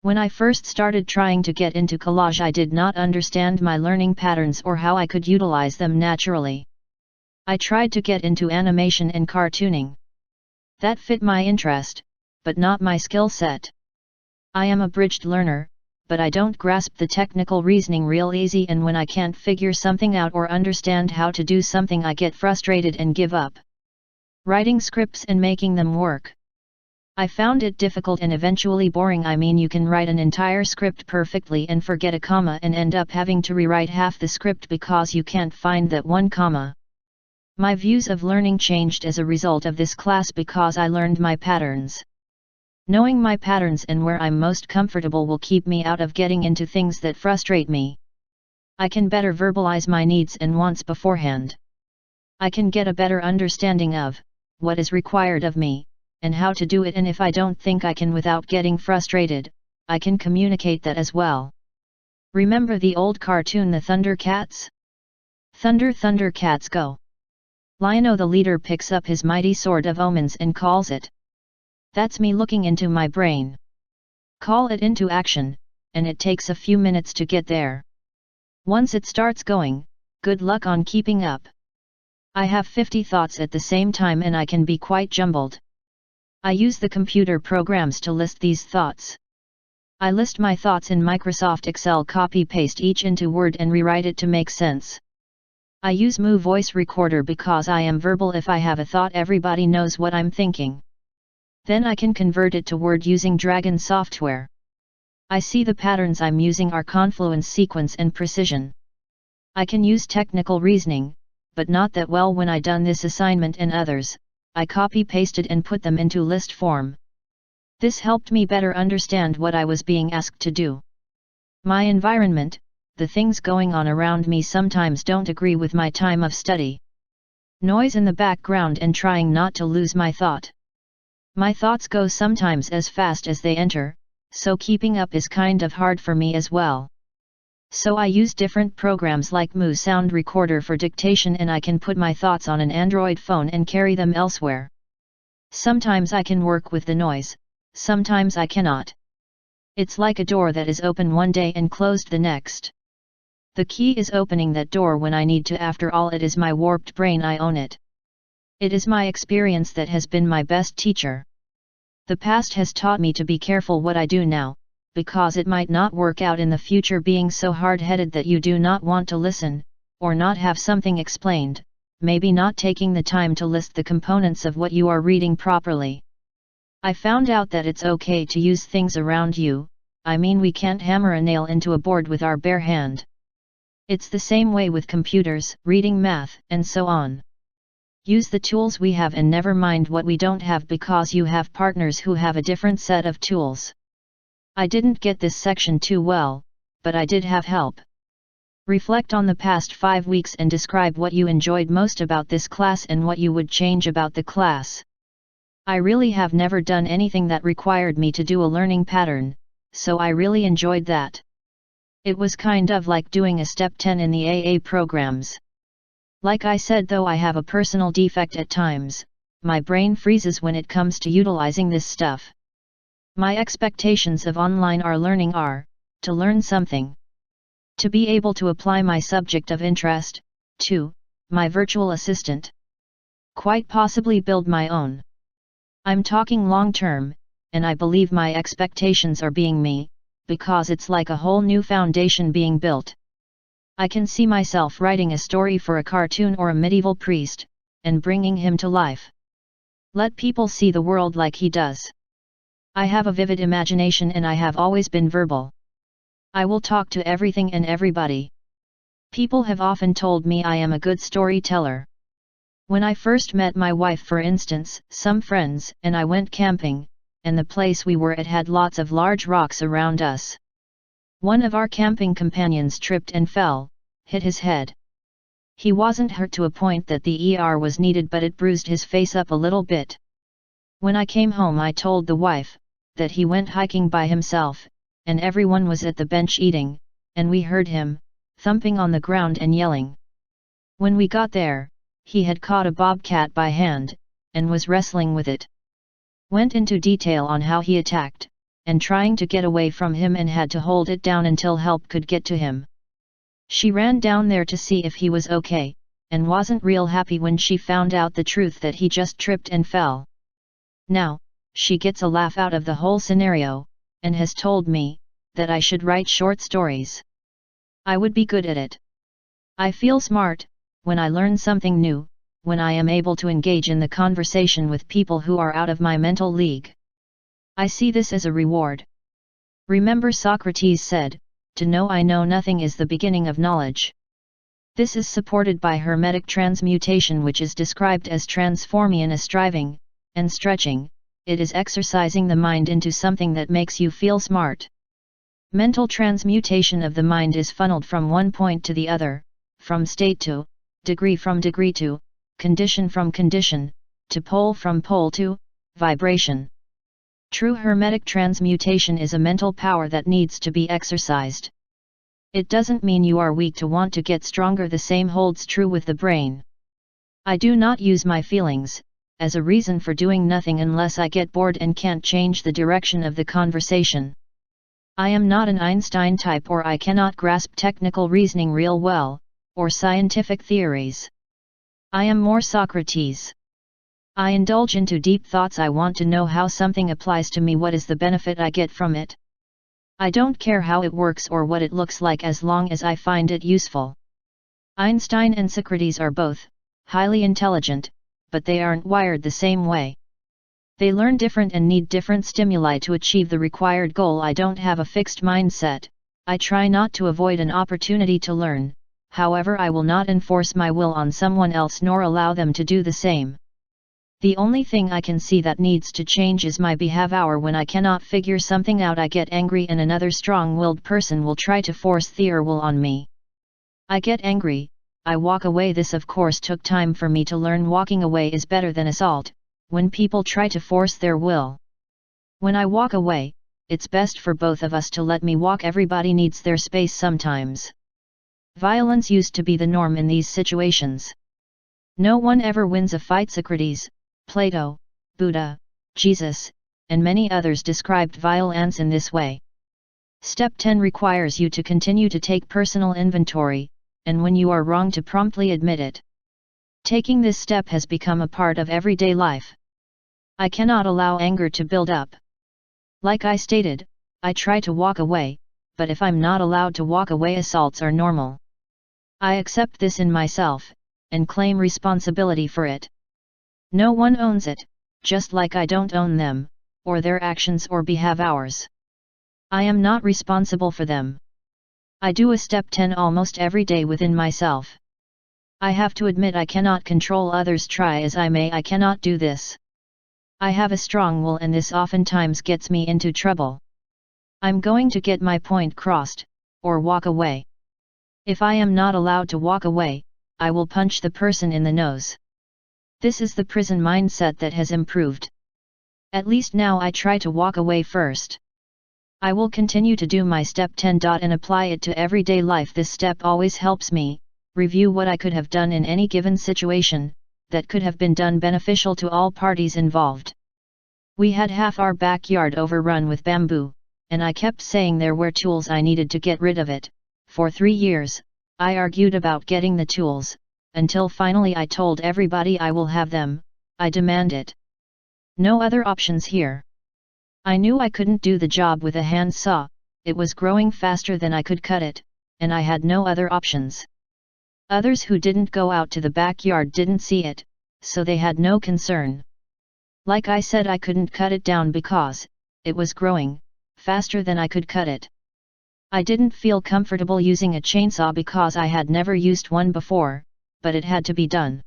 When I first started trying to get into collage, I did not understand my learning patterns or how I could utilize them naturally. I tried to get into animation and cartooning. That fit my interest, but not my skill set. I am a bridged learner, but I don't grasp the technical reasoning real easy, and when I can't figure something out or understand how to do something, I get frustrated and give up. Writing scripts and making them work. I found it difficult and eventually boring. I mean, you can write an entire script perfectly and forget a comma and end up having to rewrite half the script because you can't find that one comma. My views of learning changed as a result of this class because I learned my patterns. Knowing my patterns and where I'm most comfortable will keep me out of getting into things that frustrate me. I can better verbalize my needs and wants beforehand. I can get a better understanding of what is required of me, and how to do it, and if I don't think I can without getting frustrated, I can communicate that as well. Remember the old cartoon The Thundercats? Thunder, Thundercats, go! Lion-O the leader picks up his mighty sword of omens and calls it. That's me looking into my brain. Call it into action, and it takes a few minutes to get there. Once it starts going, good luck on keeping up. I have 50 thoughts at the same time and I can be quite jumbled. I use the computer programs to list these thoughts. I list my thoughts in Microsoft Excel, copy-paste each into Word and rewrite it to make sense. I use Moo Voice Recorder because I am verbal. If I have a thought, everybody knows what I'm thinking. Then I can convert it to Word using Dragon software. I see the patterns I'm using are confluence, sequence and precision. I can use technical reasoning, but not that well. When I done this assignment and others, I copy-pasted and put them into list form. This helped me better understand what I was being asked to do. My environment, the things going on around me, sometimes don't agree with my time of study. Noise in the background and trying not to lose my thought. My thoughts go sometimes as fast as they enter, so keeping up is kind of hard for me as well. So I use different programs like Moo Sound Recorder for dictation, and I can put my thoughts on an Android phone and carry them elsewhere. Sometimes I can work with the noise, sometimes I cannot. It's like a door that is open one day and closed the next. The key is opening that door when I need to. After all, it is my warped brain, I own it. It is my experience that has been my best teacher. The past has taught me to be careful what I do now, because it might not work out in the future. Being so hard-headed that you do not want to listen, or not have something explained, maybe not taking the time to list the components of what you are reading properly. I found out that it's okay to use things around you. I mean, we can't hammer a nail into a board with our bare hand. It's the same way with computers, reading, math, and so on. Use the tools we have and never mind what we don't have, because you have partners who have a different set of tools. I didn't get this section too well, but I did have help. Reflect on the past 5 weeks and describe what you enjoyed most about this class and what you would change about the class. I really have never done anything that required me to do a learning pattern, so I really enjoyed that. It was kind of like doing a step 10 in the AA programs. Like I said, though I have a personal defect at times, my brain freezes when it comes to utilizing this stuff. My expectations of online learning are, to learn something. To be able to apply my subject of interest, to, my virtual assistant. Quite possibly build my own. I'm talking long term, and I believe my expectations are being me, because it's like a whole new foundation being built. I can see myself writing a story for a cartoon or a medieval priest, and bringing him to life. Let people see the world like he does. I have a vivid imagination and I have always been verbal. I will talk to everything and everybody. People have often told me I am a good storyteller. When I first met my wife, for instance, some friends and I went camping, and the place we were at had lots of large rocks around us. One of our camping companions tripped and fell, hit his head. He wasn't hurt to a point that the ER was needed, but it bruised his face up a little bit. When I came home, I told the wife that he went hiking by himself, and everyone was at the bench eating, and we heard him thumping on the ground and yelling. When we got there, he had caught a bobcat by hand, and was wrestling with it. Went into detail on how he attacked, and trying to get away from him and had to hold it down until help could get to him. She ran down there to see if he was okay, and wasn't real happy when she found out the truth that he just tripped and fell. Now, she gets a laugh out of the whole scenario, and has told me that I should write short stories. I would be good at it. I feel smart when I learn something new, when I am able to engage in the conversation with people who are out of my mental league. I see this as a reward. Remember Socrates said, "To know I know nothing is the beginning of knowledge." This is supported by Hermetic transmutation, which is described as transforming in a striving, and stretching. It is exercising the mind into something that makes you feel smart. Mental transmutation of the mind is funneled from one point to the other, from state to, degree from degree to, condition from condition, to pole from pole to, vibration. True Hermetic transmutation is a mental power that needs to be exercised. It doesn't mean you are weak to want to get stronger. The same holds true with the brain. I do not use my feelings as a reason for doing nothing unless I get bored and can't change the direction of the conversation. I am not an Einstein type, or I cannot grasp technical reasoning real well, or scientific theories. I am more Socrates. I indulge into deep thoughts. I want to know how something applies to me. What is the benefit I get from it? I don't care how it works or what it looks like as long as I find it useful. Einstein and Socrates are both highly intelligent, but they aren't wired the same way. They learn different and need different stimuli to achieve the required goal. I don't have a fixed mindset. I try not to avoid an opportunity to learn. However, I will not enforce my will on someone else nor allow them to do the same. The only thing I can see that needs to change is my behavior. When I cannot figure something out, I get angry, and another strong-willed person will try to force their will on me. I get angry, I walk away. This of course took time for me to learn. Walking away is better than assault, when people try to force their will. When I walk away, it's best for both of us to let me walk. Everybody needs their space sometimes. Violence used to be the norm in these situations. No one ever wins a fight. Socrates, Plato, Buddha, Jesus, and many others described violence in this way. Step 10 requires you to continue to take personal inventory, and when you are wrong to promptly admit it. Taking this step has become a part of everyday life. I cannot allow anger to build up. Like I stated, I try to walk away, but if I'm not allowed to walk away, assaults are normal. I accept this in myself, and claim responsibility for it. No one owns it, just like I don't own them, or their actions or behaviors. I am not responsible for them. I do a step 10 almost every day within myself. I have to admit I cannot control others. Try as I may, I cannot do this. I have a strong will, and this oftentimes gets me into trouble. I'm going to get my point crossed, or walk away. If I am not allowed to walk away, I will punch the person in the nose. This is the prison mindset that has improved. At least now I try to walk away first. I will continue to do my step 10. And apply it to everyday life. This step always helps me review what I could have done in any given situation that could have been done beneficial to all parties involved. We had half our backyard overrun with bamboo, and I kept saying there were tools. I needed to get rid of it. For 3 years, I argued about getting the tools, until finally I told everybody I will have them. I demand it. No other options here. I knew I couldn't do the job with a hand saw. It was growing faster than I could cut it, and I had no other options. Others who didn't go out to the backyard didn't see it, so they had no concern. Like I said, I couldn't cut it down because it was growing faster than I could cut it. I didn't feel comfortable using a chainsaw because I had never used one before, but it had to be done.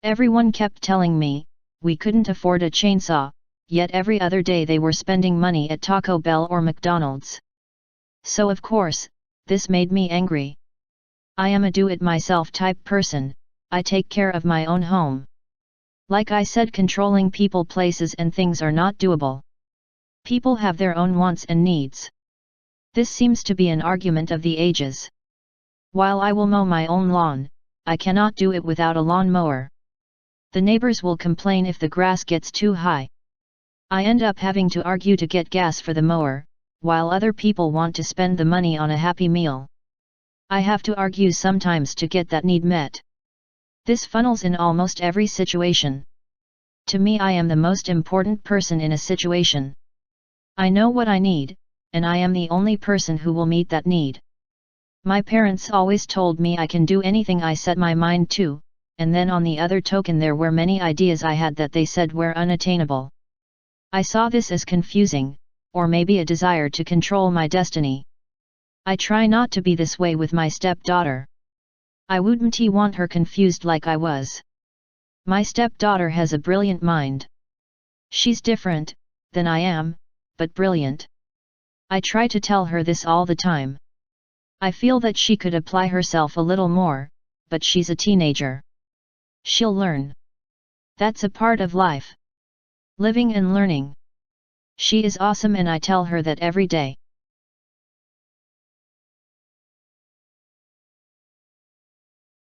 Everyone kept telling me we couldn't afford a chainsaw, yet every other day they were spending money at Taco Bell or McDonald's. So of course, this made me angry. I am a do-it-myself type person. I take care of my own home. Like I said, controlling people, places and things are not doable. People have their own wants and needs. This seems to be an argument of the ages. While I will mow my own lawn, I cannot do it without a lawn mower. The neighbors will complain if the grass gets too high. I end up having to argue to get gas for the mower, while other people want to spend the money on a happy meal. I have to argue sometimes to get that need met. This funnels in almost every situation. To me, I am the most important person in a situation. I know what I need, and I am the only person who will meet that need. My parents always told me I can do anything I set my mind to, and then on the other token there were many ideas I had that they said were unattainable. I saw this as confusing, or maybe a desire to control my destiny. I try not to be this way with my stepdaughter. I wouldn't want her confused like I was. My stepdaughter has a brilliant mind. She's different than I am, but brilliant. I try to tell her this all the time. I feel that she could apply herself a little more, but she's a teenager. She'll learn. That's a part of life. Living and learning. She is awesome and I tell her that every day.